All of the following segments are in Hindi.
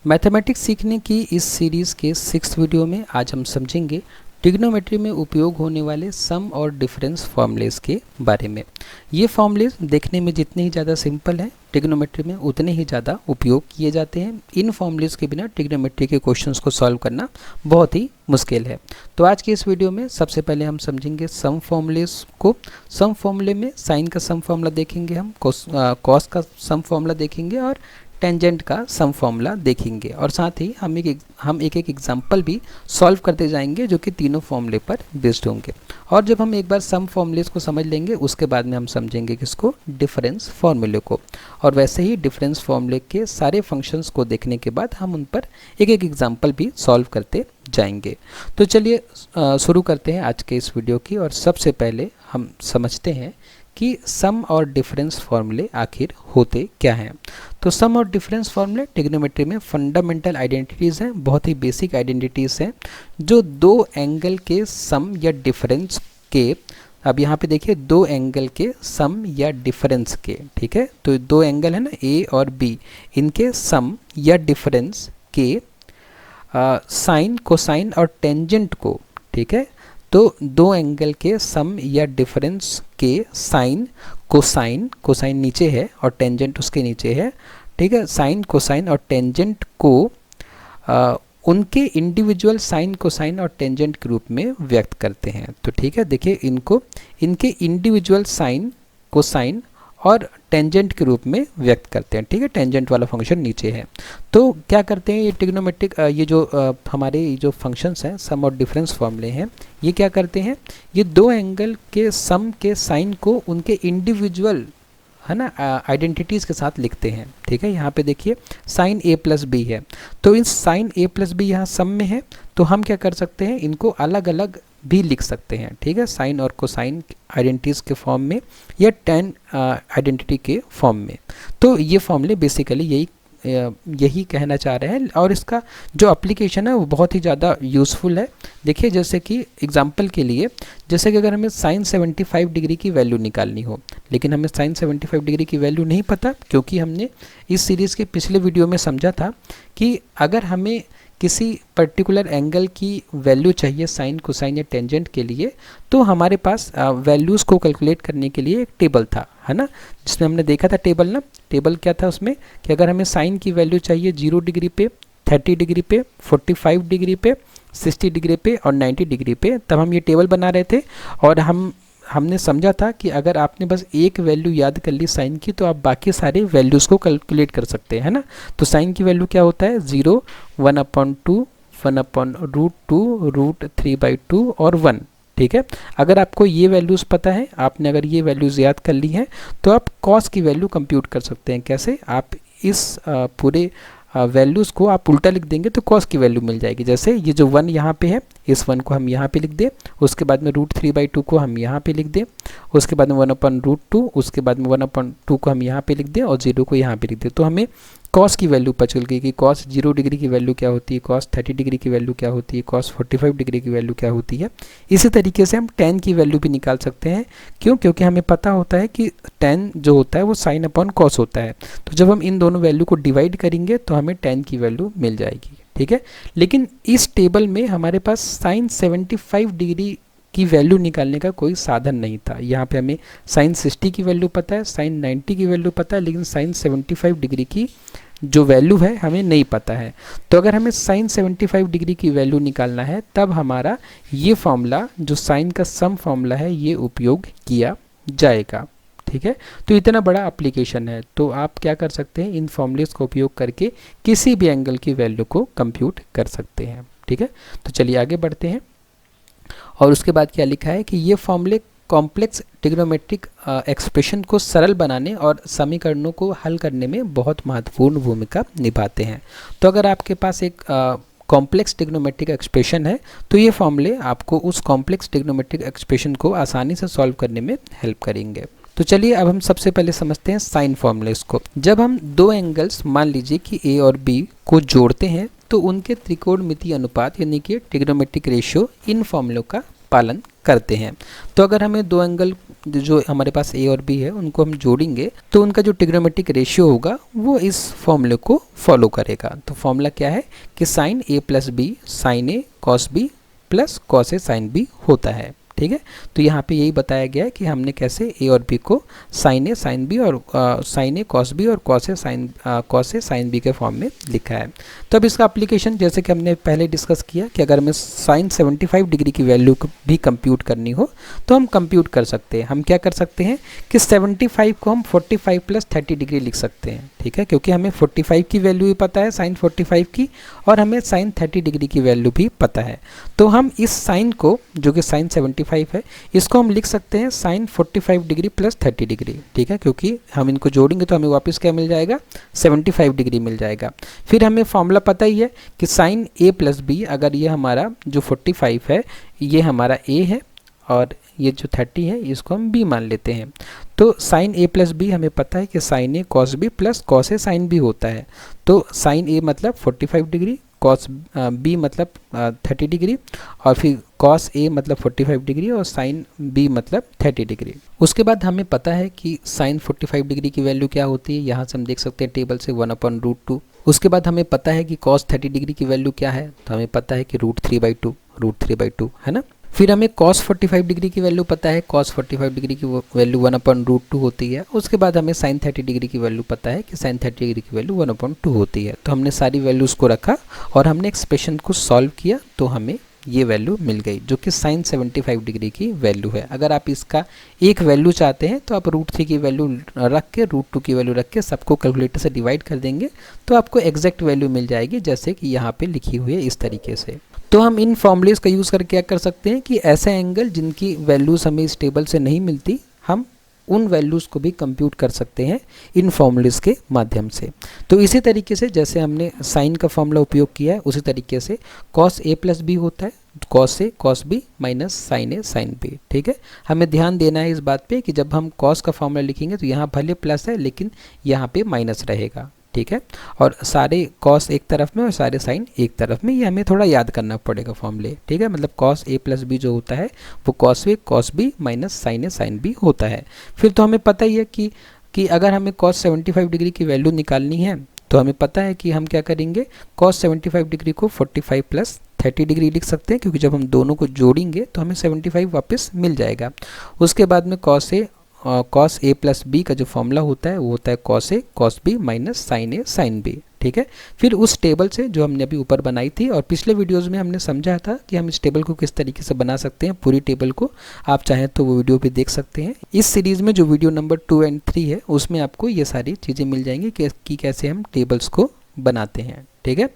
मैथमेटिक्स सीखने की इस सीरीज़ के 6th वीडियो में आज हम समझेंगे ट्रिग्नोमेट्री में उपयोग होने वाले सम और डिफरेंस फॉर्मूलेस के बारे में। ये फॉर्मूलेस देखने में जितने ही ज़्यादा सिंपल हैं, ट्रिग्नोमेट्री में उतने ही ज़्यादा उपयोग किए जाते हैं। इन फॉर्मूलेस के बिना ट्रिग्नोमेट्री के क्वेश्चंस को सॉल्व करना बहुत ही मुश्किल है। तो आज के इस वीडियो में सबसे पहले हम समझेंगे सम फॉर्मूलेस को। सम फॉर्मूले में साइन का सम फॉर्मूला देखेंगे, हम कॉस का सम फॉर्मूला देखेंगे और टेंजेंट का सम फॉर्मूला देखेंगे, और साथ ही हम एक एग्जाम्पल भी सॉल्व करते जाएंगे जो कि तीनों फॉर्मूले पर बेस्ड होंगे। और जब हम एक बार सम फॉर्मूलेस को समझ लेंगे उसके बाद में हम समझेंगे किसको, डिफरेंस फॉर्मूले को। और वैसे ही डिफरेंस फॉर्मूले के सारे फंक्शंस को देखने के बाद हम उन पर एक एग्जाम्पल भी सॉल्व करते जाएंगे। तो चलिए शुरू करते हैं आज के इस वीडियो की। और सबसे पहले हम समझते हैं कि सम और डिफरेंस फॉर्मूले आखिर होते क्या हैं। तो सम और डिफरेंस फॉर्मूले ट्रिग्नोमेट्री में फंडामेंटल आइडेंटिटीज़ हैं, बहुत ही बेसिक आइडेंटिटीज़ हैं, जो दो एंगल के सम या डिफरेंस के, अब यहाँ पे देखिए दो एंगल के सम या डिफरेंस के, ठीक है। तो दो एंगल है ना, ए और बी, इनके सम या डिफरेंस के साइन, कोसाइन और टेंजेंट को, ठीक है। तो दो एंगल के सम या डिफरेंस के साइन, कोसाइन, कोसाइन नीचे है और टेंजेंट उसके नीचे है, ठीक है। साइन, कोसाइन और टेंजेंट को उनके इंडिविजुअल साइन, कोसाइन और टेंजेंट के रूप में व्यक्त करते हैं। तो ठीक है, देखिए इनको इनके इंडिविजुअल साइन, कोसाइन और टेंजेंट के रूप में व्यक्त करते हैं, ठीक है। टेंजेंट वाला फंक्शन नीचे है। तो क्या करते हैं ये ट्रिग्नोमेट्रिक, ये जो हमारे जो फंक्शंस हैं, सम और डिफरेंस फॉर्मूले हैं, ये क्या करते हैं, ये दो एंगल के सम के साइन को उनके इंडिविजुअल, है ना, आइडेंटिटीज़ के साथ लिखते हैं, ठीक है। यहाँ पे देखिए साइन ए प्लस बी है, तो इस साइन ए प्लस बी यहाँ सम में है, तो हम क्या कर सकते हैं, इनको अलग अलग भी लिख सकते हैं, ठीक है। साइन और कोसाइन आइडेंटिटीज़ के फॉर्म में या टेन आइडेंटिटी के फॉर्म में। तो ये फॉर्मूले बेसिकली यही कहना चाह रहे हैं, और इसका जो एप्लीकेशन है वो बहुत ही ज़्यादा यूज़फुल है। देखिए जैसे कि एग्जांपल के लिए, जैसे कि अगर हमें साइन 75 डिग्री की वैल्यू निकालनी हो, लेकिन हमें साइन 75 डिग्री की वैल्यू नहीं पता, क्योंकि हमने इस सीरीज़ के पिछले वीडियो में समझा था कि अगर हमें किसी पर्टिकुलर एंगल की वैल्यू चाहिए साइन, कोसाइन या टेंजेंट के लिए, तो हमारे पास वैल्यूज़ को कैलकुलेट करने के लिए एक टेबल था, है ना, जिसमें हमने देखा था टेबल ना। टेबल क्या था उसमें कि अगर हमें साइन की वैल्यू चाहिए 0 डिग्री पे, 30 डिग्री पे, 45 डिग्री पे, 60 डिग्री पे और 90 डिग्री पे, तब हम ये टेबल बना रहे थे। और हमने समझा था कि अगर आपने बस एक वैल्यू याद कर ली साइन की, तो आप बाकी सारे वैल्यूज़ को कैलकुलेट कर सकते हैं ना। तो साइन की वैल्यू क्या होता है, 0, 1/2, 1/√2, √3/2 और 1, ठीक है। अगर आपको ये वैल्यूज़ पता है, आपने अगर ये वैल्यूज़ याद कर ली हैं, तो आप कॉस की वैल्यू कंप्यूट कर सकते हैं। कैसे, आप इस पूरे वैल्यूज़ को आप उल्टा लिख देंगे तो कॉस की वैल्यू मिल जाएगी। जैसे ये जो 1 यहाँ पे है, इस 1 को हम यहाँ पे लिख दें, उसके बाद में √3/2 को हम यहाँ पे लिख दें, उसके बाद में 1/√2, उसके बाद में 1/2 को हम यहाँ पे लिख दें और 0 को यहाँ पे लिख दें। तो हमें कॉस की वैल्यू पता चल गई कि कॉस 0 डिग्री की वैल्यू क्या होती है, कॉस 30 डिग्री की वैल्यू क्या होती है, कॉस 45 डिग्री की वैल्यू क्या होती है। इसी तरीके से हम tan की वैल्यू भी निकाल सकते हैं। क्यों? क्योंकि हमें पता होता है कि tan जो होता है वो साइन अपॉन कॉस होता है। तो जब हम इन दोनों वैल्यू को डिवाइड करेंगे तो हमें tan की वैल्यू मिल जाएगी, ठीक है। लेकिन इस टेबल में हमारे पास साइन 75 डिग्री की वैल्यू निकालने का कोई साधन नहीं था। यहाँ पे हमें साइन 60 की वैल्यू पता है, साइन 90 की वैल्यू पता है, लेकिन साइन 75 डिग्री की जो वैल्यू है हमें नहीं पता है। तो अगर हमें साइन 75 डिग्री की वैल्यू निकालना है, तब हमारा ये फॉर्मूला, जो साइन का सम फॉर्मूला है, ये उपयोग किया जाएगा, ठीक है। तो इतना बड़ा एप्लीकेशन है, तो आप क्या कर सकते हैं, इन फॉर्मूलेस का उपयोग करके किसी भी एंगल की वैल्यू को कंप्यूट कर सकते हैं, ठीक है। तो चलिए आगे बढ़ते हैं। और उसके बाद क्या लिखा है कि ये फॉर्मूले कॉम्प्लेक्स ट्रिग्नोमेट्रिक एक्सप्रेशन को सरल बनाने और समीकरणों को हल करने में बहुत महत्वपूर्ण भूमिका निभाते हैं। तो अगर आपके पास एक कॉम्प्लेक्स ट्रिग्नोमेट्रिक एक्सप्रेशन है, तो ये फॉर्मूले आपको उस कॉम्प्लेक्स ट्रिग्नोमेट्रिक एक्सप्रेशन को आसानी से सॉल्व करने में हेल्प करेंगे। तो चलिए अब हम सबसे पहले समझते हैं साइन फॉर्मूलेस को। जब हम दो एंगल्स, मान लीजिए कि ए और बी को जोड़ते हैं, तो उनके त्रिकोणमितीय अनुपात यानी कि ट्रिग्नोमेट्रिक रेशियो इन फॉर्मूलों का पालन करते हैं। तो अगर हमें दो एंगल जो हमारे पास ए और बी है उनको हम जोड़ेंगे तो उनका जो ट्रिग्नोमेट्रिक रेशियो होगा वो इस फॉर्मूले को फॉलो करेगा। तो फॉर्मूला क्या है कि sign A plus B sign A cos B plus cos A sine B होता है। ठीक है, तो यहाँ पे यही बताया गया है कि हमने कैसे ए और बी को साइन ए साइन बी और साइन ए कॉस बी और कॉस ए साइन बी के फॉर्म में लिखा है। तो अब इसका एप्लीकेशन जैसे कि हमने पहले डिस्कस किया कि अगर हमें साइन 75 डिग्री की वैल्यू भी कंप्यूट करनी हो तो हम कंप्यूट कर सकते हैं। हम क्या कर सकते हैं कि 75 को हम 45 प्लस 30 डिग्री लिख सकते हैं। ठीक है, क्योंकि हमें 45 की वैल्यू भी पता है साइन 45 की, और हमें साइन 30 डिग्री की वैल्यू भी पता है। तो हम इस साइन को, जो कि साइन 75 है, इसको हम लिख सकते हैं साइन 45 डिग्री प्लस 30 डिग्री। ठीक है, क्योंकि हम इनको जोड़ेंगे तो हमें वापस क्या मिल जाएगा, 75 डिग्री मिल जाएगा। फिर हमें फॉर्मूला पता ही है कि साइन ए प्लस बी, अगर ये हमारा जो 45 है ये हमारा ए है और ये जो 30 है इसको हम बी मान लेते हैं। तो साइन ए प्लस बी हमें पता है कि sign A cos B plus cos A sine B होता है। तो साइन ए मतलब 45 डिग्री, कॉस बी मतलब 30 डिग्री, और फिर कॉस ए मतलब 45 डिग्री और साइन बी मतलब 30 डिग्री। उसके बाद हमें पता है कि साइन 45 डिग्री की वैल्यू क्या होती है, यहाँ से हम देख सकते हैं टेबल से 1/√2। उसके बाद हमें पता है कि कॉस 30 डिग्री की वैल्यू क्या है, तो हमें पता है कि √3/2 है ना। फिर हमें cos 45 डिग्री की वैल्यू पता है, cos 45 डिग्री की वैल्यू 1/√2 होती है। उसके बाद हमें sin 30 डिग्री की वैल्यू पता है कि sin 30 डिग्री की वैल्यू 1/2 होती है। तो हमने सारी वैल्यूज़ को रखा और हमने एक्सप्रेशन को सॉल्व किया तो हमें ये वैल्यू मिल गई, जो कि sin 75 डिग्री की वैल्यू है। अगर आप इसका एक वैल्यू चाहते हैं तो आप √3 की वैल्यू रख के, √2 की वैल्यू रख के सबको कैलकुलेटर से डिवाइड कर देंगे तो आपको एग्जैक्ट वैल्यू मिल जाएगी, जैसे कि यहाँ पे लिखी हुई है इस तरीके से। तो हम इन फॉर्मूलेज का यूज़ करके क्या कर सकते हैं कि ऐसे एंगल जिनकी वैल्यूज़ हमें इस टेबल से नहीं मिलती, हम उन वैल्यूज़ को भी कंप्यूट कर सकते हैं इन फॉर्मूलेज के माध्यम से। तो इसी तरीके से जैसे हमने साइन का फॉर्मूला उपयोग किया है, उसी तरीके से कॉस ए प्लस बी होता है, cos A cos B minus sign A sine B. ठीक है, हमें ध्यान देना है इस बात पे कि जब हम कॉस का फॉर्मूला लिखेंगे तो यहाँ भले प्लस है लेकिन यहाँ पे माइनस रहेगा। ठीक है, और सारे कॉस एक तरफ में और सारे साइन एक तरफ में, ये हमें थोड़ा याद करना पड़ेगा फॉर्मूले। ठीक है, मतलब कॉस ए प्लस बी जो होता है वो cos A cos B minus sign A sine B होता है। फिर तो हमें पता ही है कि अगर हमें कॉस 75 डिग्री की वैल्यू निकालनी है तो हमें पता है कि हम क्या करेंगे, कॉस 75 डिग्री को 45 प्लस 30 डिग्री लिख सकते हैं, क्योंकि जब हम दोनों को जोड़ेंगे तो हमें 75 वापस मिल जाएगा। उसके बाद में कॉस ए प्लस बी का जो फॉर्मूला होता है वो होता है cos A cos B minus sign A sine B. ठीक है, फिर उस टेबल से जो हमने अभी ऊपर बनाई थी और पिछले वीडियोस में हमने समझा था कि हम इस टेबल को किस तरीके से बना सकते हैं, पूरी टेबल को आप चाहें तो वो वीडियो भी देख सकते हैं। इस सीरीज़ में जो वीडियो नंबर 2 और 3 है उसमें आपको ये सारी चीज़ें मिल जाएंगी कि कैसे हम टेबल्स को बनाते हैं। ठीक है,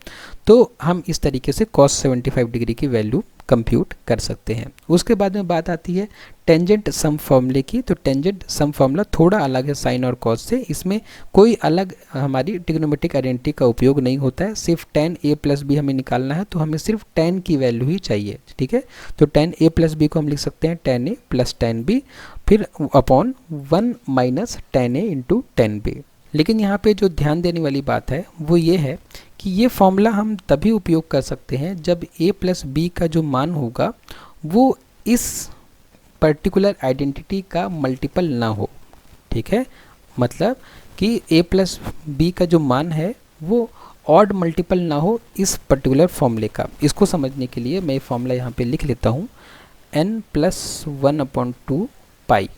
तो हम इस तरीके से cos 75 डिग्री की वैल्यू कंप्यूट कर सकते हैं। उसके बाद में बात आती है टेंजेंट सम फॉर्मूले की। तो टेंजेंट सम फॉर्मूला थोड़ा अलग है साइन और कॉस से, इसमें कोई अलग हमारी ट्रिग्नोमेट्रिक आइडेंटिटी का उपयोग नहीं होता है। सिर्फ tan a प्लस बी हमें निकालना है तो हमें सिर्फ tan की वैल्यू ही चाहिए। ठीक है, तो tan a प्लस बी को हम लिख सकते हैं tan a plus tan b, फिर upon 1 minus tan a into tan b। लेकिन यहाँ पे जो ध्यान देने वाली बात है वो ये है कि ये फॉर्मूला हम तभी उपयोग कर सकते हैं जब a प्लस बी का जो मान होगा वो इस पर्टिकुलर आइडेंटिटी का मल्टीपल ना हो। ठीक है, मतलब कि a प्लस बी का जो मान है वो ऑड मल्टीपल ना हो इस पर्टिकुलर फॉर्मूले का। इसको समझने के लिए मैं फॉर्मूला यहाँ पे लिख लेता हूँ, n प्लस 1/2 पाई।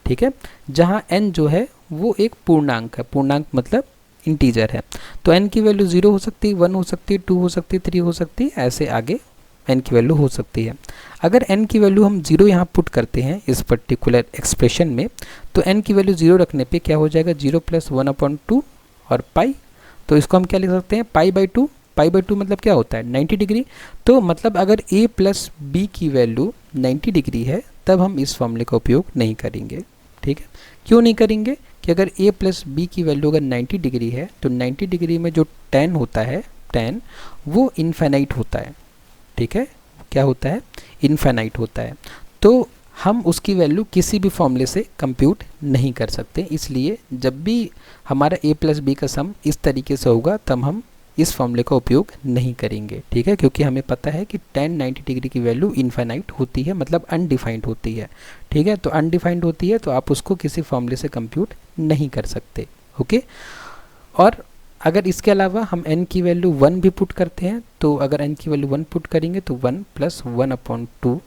ठीक है, जहाँ n जो है वो एक पूर्णांक है, पूर्णांक मतलब इंटीजर है। तो n की वैल्यू 0 हो सकती है, 1 हो सकती है, 2 हो सकती है, 3 हो सकती है, ऐसे आगे n की वैल्यू हो सकती है। अगर n की वैल्यू हम 0 यहाँ पुट करते हैं इस पर्टिकुलर एक्सप्रेशन में तो n की वैल्यू 0 रखने पे क्या हो जाएगा, 0 प्लस 1/2 और पाई। तो इसको हम क्या लिख सकते हैं, पाई/2। पाई/2 मतलब क्या होता है, 90 डिग्री। तो मतलब अगर a प्लस बी की वैल्यू 90 डिग्री है तब हम इस फॉर्मूले का उपयोग नहीं करेंगे। ठीक है, क्यों नहीं करेंगे कि अगर a प्लस बी की वैल्यू अगर 90 डिग्री है तो 90 डिग्री में जो tan होता है, tan वो इनफाइनाइट होता है। ठीक है, क्या होता है, इनफाइनाइट होता है। तो हम उसकी वैल्यू किसी भी फॉर्मूले से कंप्यूट नहीं कर सकते। इसलिए जब भी हमारा a प्लस बी का सम इस तरीके से होगा तब हम इस फॉर्मूले का उपयोग नहीं करेंगे, ठीक है, क्योंकि हमें पता है कि tan 90 डिग्री की वैल्यू इनफाइनाइट होती है, मतलब अनडिफाइंड होती है, ठीक है। तो अनडिफाइंड होती है तो आप उसको किसी फॉर्मूले से कंप्यूट नहीं कर सकते, ओके। और अगर इसके अलावा हम n की वैल्यू 1 भी पुट करते हैं, तो अगर n की वैल्यू 1 पुट करेंगे तो 1 + 1/2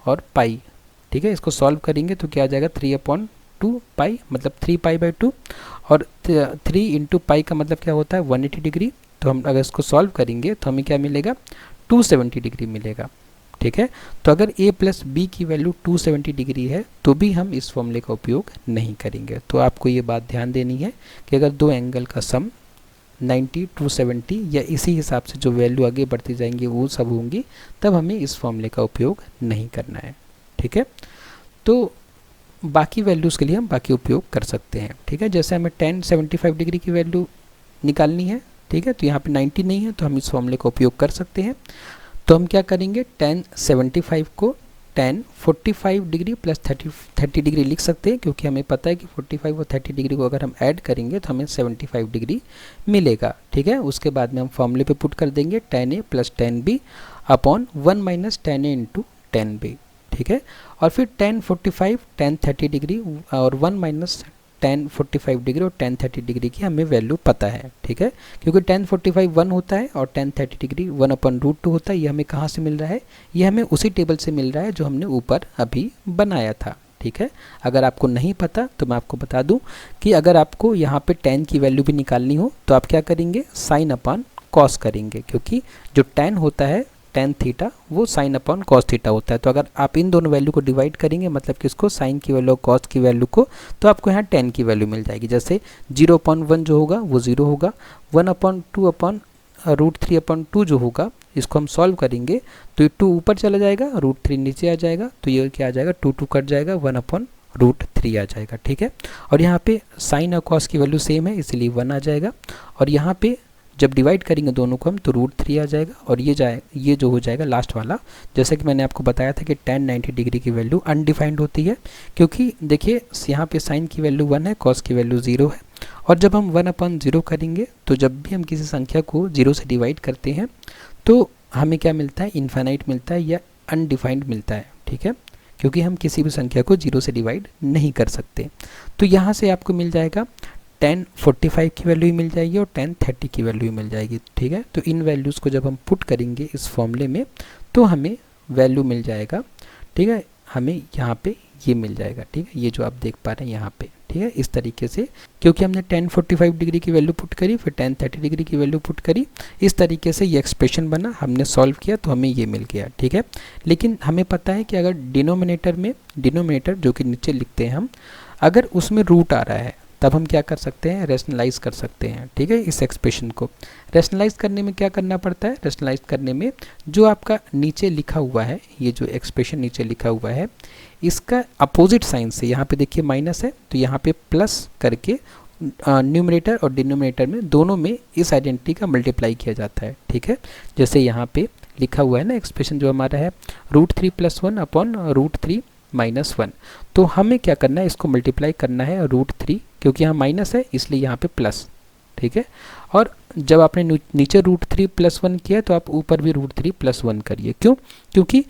और पाई, ठीक है। इसको सॉल्व करेंगे तो क्या आ जाएगा 3/2 पाई, मतलब 3π/2, और 3 × पाई का मतलब क्या होता है 180 डिग्री। तो हम अगर इसको सॉल्व करेंगे तो हमें क्या मिलेगा 270 डिग्री मिलेगा, ठीक है। तो अगर a + b की वैल्यू 270 डिग्री है तो भी हम इस फॉर्मूले का उपयोग नहीं करेंगे। तो आपको ये बात ध्यान देनी है कि अगर दो एंगल का सम 90, 270 या इसी हिसाब से जो वैल्यू आगे बढ़ती जाएंगी वो सब होंगी, तब हमें इस फॉर्मूले का उपयोग नहीं करना है, ठीक है। तो बाकी वैल्यूज़ के लिए हम बाकी उपयोग कर सकते हैं, ठीक है। जैसे हमें tan 75 डिग्री की वैल्यू निकालनी है, ठीक है, तो यहाँ पे 90 नहीं है तो हम इस फॉर्मूले का उपयोग कर सकते हैं। तो हम क्या करेंगे tan 75 को tan 45 डिग्री + 30 डिग्री लिख सकते हैं, क्योंकि हमें पता है कि 45 और 30 डिग्री को अगर हम ऐड करेंगे तो हमें 75 डिग्री मिलेगा, ठीक है। उसके बाद में हम फॉर्मूले पे पुट कर देंगे tan a + tan b upon 1 - tan a × tan b, ठीक है। और फिर tan 45 tan 30 डिग्री और 1 - tan 45 डिग्री और tan 30 डिग्री की हमें वैल्यू पता है, ठीक है, क्योंकि tan 45 1 होता है और tan 30 डिग्री 1/√2 होता है। ये हमें कहाँ से मिल रहा है, ये हमें उसी टेबल से मिल रहा है जो हमने ऊपर अभी बनाया था, ठीक है। अगर आपको नहीं पता तो मैं आपको बता दूं कि अगर आपको यहाँ पे tan की वैल्यू भी निकालनी हो तो आप क्या करेंगे sin/cos करेंगे, क्योंकि जो tan होता है tan थीटा वो sin/cos थीटा होता है। तो अगर आप इन दोनों वैल्यू को डिवाइड करेंगे, मतलब कि इसको साइन की वैल्यू और कॉस की वैल्यू को, तो आपको यहाँ tan की वैल्यू मिल जाएगी। जैसे 0/1 जो होगा वो 0 होगा, 1/2/√3/2 जो होगा इसको हम सॉल्व करेंगे तो ये 2 ऊपर चला जाएगा, √3 नीचे आ जाएगा, तो ये क्या आ जाएगा 2 कट जाएगा, 1/√3 आ जाएगा, ठीक है। और यहाँ पे साइन और कॉस की वैल्यू सेम है इसलिए 1 आ जाएगा, और यहाँ पे जब डिवाइड करेंगे दोनों को हम तो √3 आ जाएगा, और ये जो हो जाएगा लास्ट वाला, जैसे कि मैंने आपको बताया था कि tan 90 डिग्री की वैल्यू अनडिफाइंड होती है, क्योंकि देखिए यहाँ पे साइन की वैल्यू 1 है, कॉस की वैल्यू 0 है, और जब हम 1/0 करेंगे तो जब भी हम किसी संख्या को 0 से डिवाइड करते हैं तो हमें क्या मिलता है, इन्फाइनाइट मिलता है या अनडिफाइंड मिलता है, ठीक है, क्योंकि हम किसी भी संख्या को 0 से डिवाइड नहीं कर सकते। तो यहाँ से आपको मिल जाएगा tan 45 की वैल्यू मिल जाएगी और tan 30 की वैल्यू मिल जाएगी, ठीक है। तो इन वैल्यूज़ को जब हम पुट करेंगे इस फॉर्मूले में तो हमें वैल्यू मिल जाएगा, ठीक है, हमें यहाँ पे ये मिल जाएगा, ठीक है, ये जो आप देख पा रहे हैं यहाँ पे, ठीक है। इस तरीके से क्योंकि हमने tan 45 डिग्री की वैल्यू पुट करी, फिर tan 30 डिग्री की वैल्यू पुट करी, इस तरीके से ये एक्सप्रेशन बना, हमने सॉल्व किया तो हमें ये मिल गया, ठीक है। लेकिन हमें पता है कि अगर डिनोमिनेटर जो कि नीचे लिखते हैं हम, अगर उसमें रूट आ रहा है तब हम क्या कर सकते हैं, रैशनलाइज कर सकते हैं, ठीक है। इस एक्सप्रेशन को रैशनलाइज करने में क्या करना पड़ता है, रैशनलाइज करने में जो आपका नीचे लिखा हुआ है, ये जो एक्सप्रेशन नीचे लिखा हुआ है इसका अपोजिट साइन से, यहाँ पे देखिए माइनस है तो यहाँ पे प्लस करके न्यूमरेटर और डिनोमिनेटर में दोनों में इस आइडेंटिटी का मल्टीप्लाई किया जाता है, ठीक है। जैसे यहाँ पे लिखा हुआ है ना एक्सप्रेशन जो हमारा है √3 + 1 अपॉन √3 - 1, तो हमें क्या करना है, इसको मल्टीप्लाई करना है √3, क्योंकि यहाँ माइनस है इसलिए यहाँ पे प्लस, ठीक है। और जब आपने नीचे √3 + 1 किया तो आप ऊपर भी √3 + 1 करिए, क्यों, क्योंकि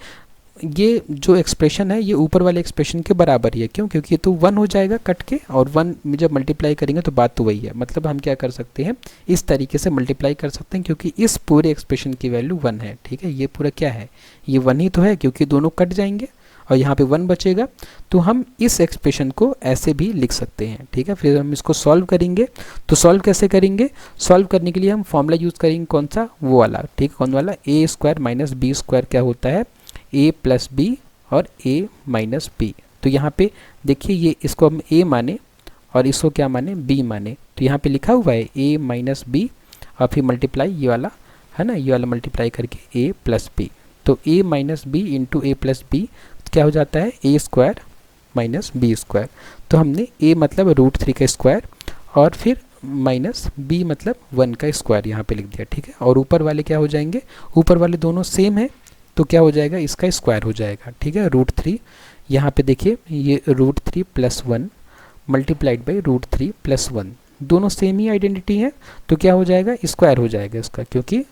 ये जो एक्सप्रेशन है ये ऊपर वाले एक्सप्रेशन के बराबर ही है, क्यों, क्योंकि ये तो 1 हो जाएगा कट के, और 1 में जब मल्टीप्लाई करेंगे तो बात तो वही है, मतलब हम क्या कर सकते हैं इस तरीके से मल्टीप्लाई कर सकते हैं, क्योंकि इस पूरे एक्सप्रेशन की वैल्यू 1 है, ठीक है। ये पूरा क्या है, ये 1 ही तो है, क्योंकि दोनों कट जाएंगे और यहाँ पे 1 बचेगा, तो हम इस एक्सप्रेशन को ऐसे भी लिख सकते हैं, ठीक है। फिर हम इसको सॉल्व करेंगे, तो सॉल्व कैसे करेंगे, सॉल्व करने के लिए हम फॉर्मूला यूज़ करेंगे कौन सा, वो वाला, ठीक है, कौन वाला, a² - b² क्या होता है, a + b और a - b। तो यहाँ पे देखिए ये इसको हम a माने और इसको क्या माने, b माने, तो यहाँ पे लिखा हुआ है a - b और फिर मल्टीप्लाई ये वाला है ना, ये वाला मल्टीप्लाई करके a + b, तो a - b × a + b क्या हो जाता है, a² - b²। तो हमने a मतलब √3 का स्क्वायर और फिर -b मतलब 1 का स्क्वायर यहाँ पे लिख दिया, ठीक है। और ऊपर वाले क्या हो जाएंगे, ऊपर वाले दोनों सेम है तो क्या हो जाएगा, इसका स्क्वायर हो जाएगा, ठीक है। √3 यहाँ पे देखिए ये √3 + 1 मल्टीप्लाइड बाई √3 + 1, दोनों सेम ही आइडेंटिटी है तो क्या हो जाएगा, स्क्वायर हो जाएगा इसका, क्योंकि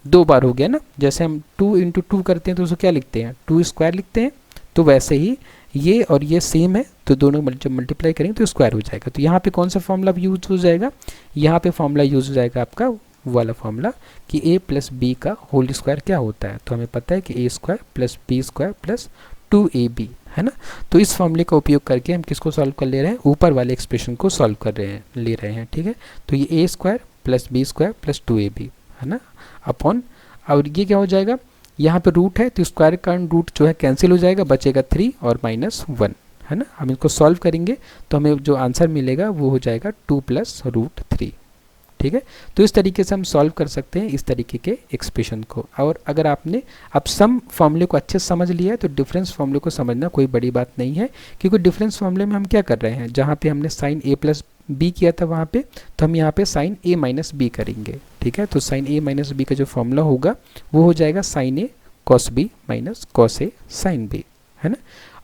2 बार हो गया ना। जैसे हम 2 इंटू 2 करते हैं तो उसको क्या लिखते हैं, 2 स्क्वायर लिखते हैं। तो वैसे ही ये और ये सेम है तो दोनों जब मल्टीप्लाई करेंगे तो स्क्वायर हो जाएगा। तो यहाँ पे कौन सा फॉर्मूला यूज हो जाएगा, यहाँ पे फॉर्मूला यूज हो जाएगा आपका वाला फॉर्मूला कि a प्लस बी का होल स्क्वायर क्या होता है। तो हमें पता है कि a square plus B square plus 2ab है ना। तो इस फॉर्मूले का उपयोग करके हम किसको सॉल्व कर ले रहे हैं, ऊपर वाले एक्सप्रेशन को सॉल्व कर रहे हैं, ले रहे हैं। ठीक है, तो ये a square plus B square plus 2ab है ना, अपॉन, और ये क्या हो जाएगा, यहाँ पे रूट है तो स्क्वायर का रूट जो है कैंसिल हो जाएगा, बचेगा 3 और -1 है ना। हम इसको सॉल्व करेंगे तो हमें जो आंसर मिलेगा वो हो जाएगा 2 प्लस रूट 3। ठीक है, तो इस तरीके से हम सॉल्व कर सकते हैं इस तरीके के एक्सप्रेशन को। और अगर आपने अब सम फॉर्मूले को अच्छे से समझ लिया है तो डिफरेंस फॉर्मूले को समझना कोई बड़ी बात नहीं है, क्योंकि डिफरेंस फॉर्मूले में हम क्या कर रहे हैं, जहाँ पे हमने साइन a प्लस बी किया था वहाँ पे, तो हम यहाँ पे साइन a माइनस बी करेंगे। ठीक है, तो साइन a माइनस बी का जो फॉर्मूला होगा वो हो जाएगा sine a cos B minus cos A sine B है ना।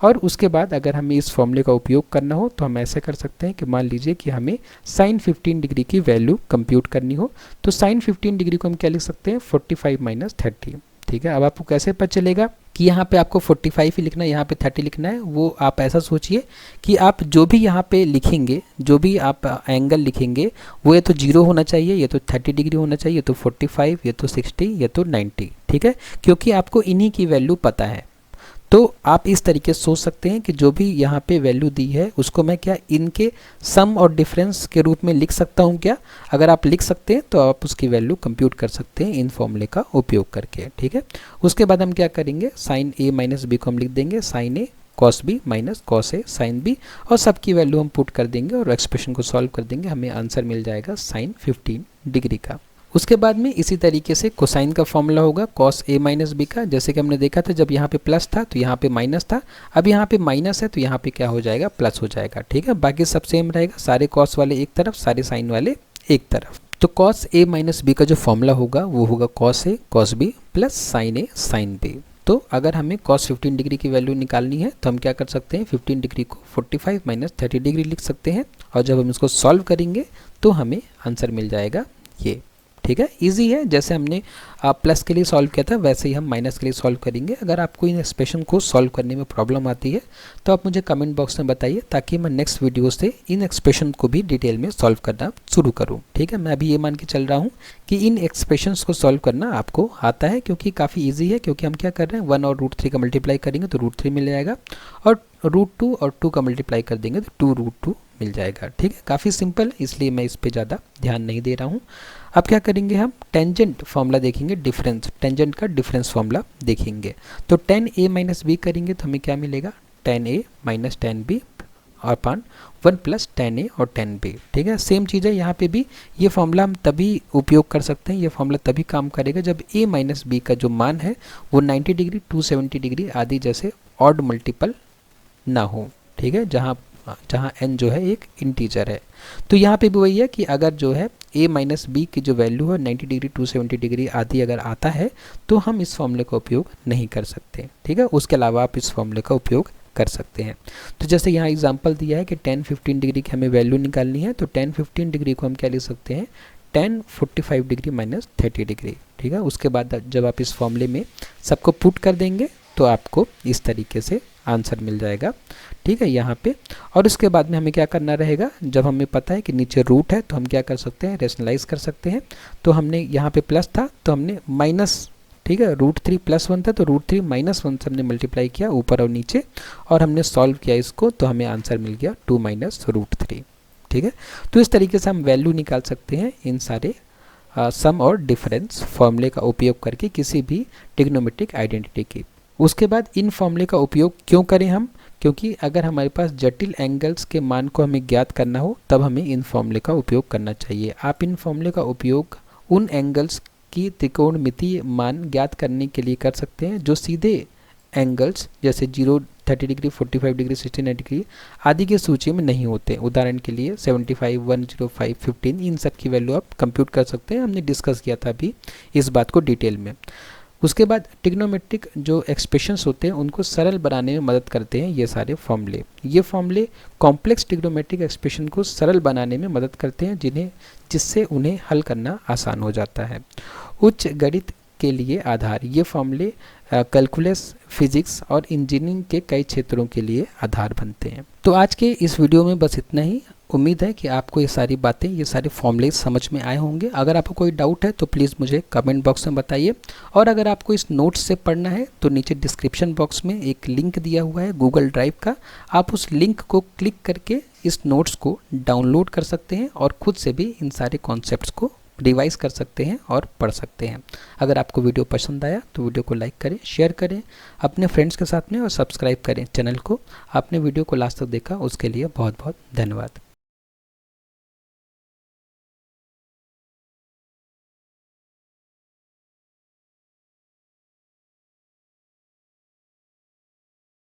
और उसके बाद अगर हमें इस फॉर्मूले का उपयोग करना हो तो हम ऐसे कर सकते हैं कि मान लीजिए कि हमें साइन 15 डिग्री की वैल्यू कंप्यूट करनी हो, तो साइन 15 डिग्री को हम क्या लिख सकते हैं, 45 माइनस 30। ठीक है, अब आपको कैसे पता चलेगा कि यहाँ पे आपको 45 ही लिखना है, यहाँ पे 30 लिखना है, वो आप ऐसा सोचिए कि आप जो भी यहाँ पे लिखेंगे, जो भी आप एंगल लिखेंगे वो ये तो 0 होना चाहिए, ये तो 30 डिग्री होना चाहिए, ये तो 45, ये तो 60, ये तो 90। ठीक है, क्योंकि आपको इन्हीं की वैल्यू पता है। तो आप इस तरीके से सोच सकते हैं कि जो भी यहाँ पे वैल्यू दी है उसको मैं क्या इनके सम और डिफरेंस के रूप में लिख सकता हूँ क्या। अगर आप लिख सकते हैं तो आप उसकी वैल्यू कंप्यूट कर सकते हैं इन फॉर्मूले का उपयोग करके। ठीक है, उसके बाद हम क्या करेंगे, साइन a माइनस बी को हम लिख देंगे sine a cos B minus cos A sine B, और सबकी वैल्यू हम पुट कर देंगे और एक्सप्रेशन को सॉल्व कर देंगे, हमें आंसर मिल जाएगा साइन 15 डिग्री का। उसके बाद में इसी तरीके से कोसाइन का फॉर्मूला होगा कॉस ए माइनस बी का। जैसे कि हमने देखा था जब यहाँ पे प्लस था तो यहाँ पे माइनस था, अब यहाँ पे माइनस है तो यहाँ पे क्या हो जाएगा, प्लस हो जाएगा। ठीक है, बाकी सब सेम रहेगा, सारे कॉस वाले एक तरफ, सारे साइन वाले एक तरफ। तो कॉस ए माइनस बी का जो फॉर्मूला होगा वो होगा cos A cos B plus sign A sine B. तो अगर हमें कॉस 15 डिग्री की वैल्यू निकालनी है तो हम क्या कर सकते हैं, 15 डिग्री को 45 माइनस 30 डिग्री लिख सकते हैं, और जब हम इसको सॉल्व करेंगे तो हमें आंसर मिल जाएगा ये। ठीक है, इजी है, जैसे हमने प्लस के लिए सॉल्व किया था वैसे ही हम माइनस के लिए सॉल्व करेंगे। अगर आपको इन एक्सप्रेशन को सॉल्व करने में प्रॉब्लम आती है तो आप मुझे कमेंट बॉक्स में बताइए, ताकि मैं नेक्स्ट वीडियो से इन एक्सप्रेशन को भी डिटेल में सॉल्व करना शुरू करूँ। ठीक है, मैं अभी ये मान के चल रहा हूँ कि इन एक्सप्रेशंस को सॉल्व करना आपको आता है, क्योंकि काफ़ी ईजी है, क्योंकि हम क्या कर रहे हैं 1 और √3 का मल्टीप्लाई करेंगे तो √3 मिल जाएगा, और √2 और 2 का मल्टीप्लाई कर देंगे तो 2√2 मिल जाएगा। ठीक है, काफ़ी सिंपल, इसलिए मैं इस पर ज़्यादा ध्यान नहीं दे रहा हूँ। अब क्या करेंगे, हम टेंजेंट फार्मूला देखेंगे, डिफरेंस, टेंजेंट का डिफरेंस फार्मूला देखेंगे। तो tan a माइनस बी करेंगे तो हमें क्या मिलेगा, tan a minus tan b upon 1 plus tan a और tan b। ठीक है, सेम चीज़ है यहाँ पे भी, ये फार्मूला हम तभी उपयोग कर सकते हैं, ये फार्मूला तभी काम करेगा जब a माइनस बी का जो मान है वो 90 डिग्री 270 डिग्री आदि जैसे ऑड मल्टीपल ना हो। ठीक है, जहाँ n जो है एक इंटीजर है। तो यहाँ पे भी वही है कि अगर जो है a माइनस बी की जो वैल्यू है 90 डिग्री 270 डिग्री आदि अगर आता है तो हम इस फॉर्मूले का उपयोग नहीं कर सकते। ठीक है, उसके अलावा आप इस फॉर्मूले का उपयोग कर सकते हैं। तो जैसे यहाँ एग्जांपल दिया है कि tan 15 डिग्री की हमें वैल्यू निकालनी है, तो tan 15 डिग्री को हम क्या लिख सकते हैं, tan 45 डिग्री माइनस 30 डिग्री। ठीक है, उसके बाद जब आप इस फॉर्मूले में सबको पुट कर देंगे तो आपको इस तरीके से आंसर मिल जाएगा। ठीक है, यहाँ पे, और उसके बाद में हमें क्या करना रहेगा, जब हमें पता है कि नीचे रूट है तो हम क्या कर सकते हैं, रेशनलाइज कर सकते हैं। तो हमने यहाँ पे प्लस था तो हमने माइनस, ठीक है, √3 + 1 था तो √3 - 1 से हमने मल्टीप्लाई किया ऊपर और नीचे, और हमने सॉल्व किया इसको तो हमें आंसर मिल गया 2 - √3। ठीक है, तो इस तरीके से हम वैल्यू निकाल सकते हैं इन सारे सम और डिफरेंस फॉर्मूले का उपयोग करके किसी भी ट्रिग्नोमेट्रिक आइडेंटिटी की। उसके बाद इन फॉर्मूले का उपयोग क्यों करें हम, क्योंकि अगर हमारे पास जटिल एंगल्स के मान को हमें ज्ञात करना हो तब हमें इन फॉर्मूले का उपयोग करना चाहिए। आप इन फॉर्मूले का उपयोग उन एंगल्स की त्रिकोणमितीय मान ज्ञात करने के लिए कर सकते हैं जो सीधे एंगल्स जैसे 0, 30 डिग्री, 45 डिग्री, 69 डिग्री आदि की सूची में नहीं होते। उदाहरण के लिए 75, 105, 15 इन सब की वैल्यू आप कंप्यूट कर सकते हैं, हमने डिस्कस किया था अभी इस बात को डिटेल में। उसके बाद ट्रिग्नोमेट्रिक जो एक्सप्रेशंस होते हैं उनको सरल बनाने में मदद करते हैं ये सारे फॉर्मूले। ये फॉर्मूले कॉम्प्लेक्स ट्रिग्नोमेट्रिक एक्सप्रेशन को सरल बनाने में मदद करते हैं जिससे उन्हें हल करना आसान हो जाता है। उच्च गणित के लिए आधार, ये फॉर्मूले कैलकुलस, फिजिक्स और इंजीनियरिंग के कई क्षेत्रों के लिए आधार बनते हैं। तो आज के इस वीडियो में बस इतना ही। उम्मीद है कि आपको ये सारी बातें, ये सारे फॉर्मूले समझ में आए होंगे। अगर आपको कोई डाउट है तो प्लीज़ मुझे कमेंट बॉक्स में बताइए, और अगर आपको इस नोट्स से पढ़ना है तो नीचे डिस्क्रिप्शन बॉक्स में एक लिंक दिया हुआ है गूगल ड्राइव का, आप उस लिंक को क्लिक करके इस नोट्स को डाउनलोड कर सकते हैं और खुद से भी इन सारे कॉन्सेप्ट्स को रिवाइज कर सकते हैं और पढ़ सकते हैं। अगर आपको वीडियो पसंद आया तो वीडियो को लाइक करें, शेयर करें अपने फ्रेंड्स के साथ में और सब्सक्राइब करें चैनल को। आपने वीडियो को लास्ट तक देखा उसके लिए बहुत बहुत धन्यवाद।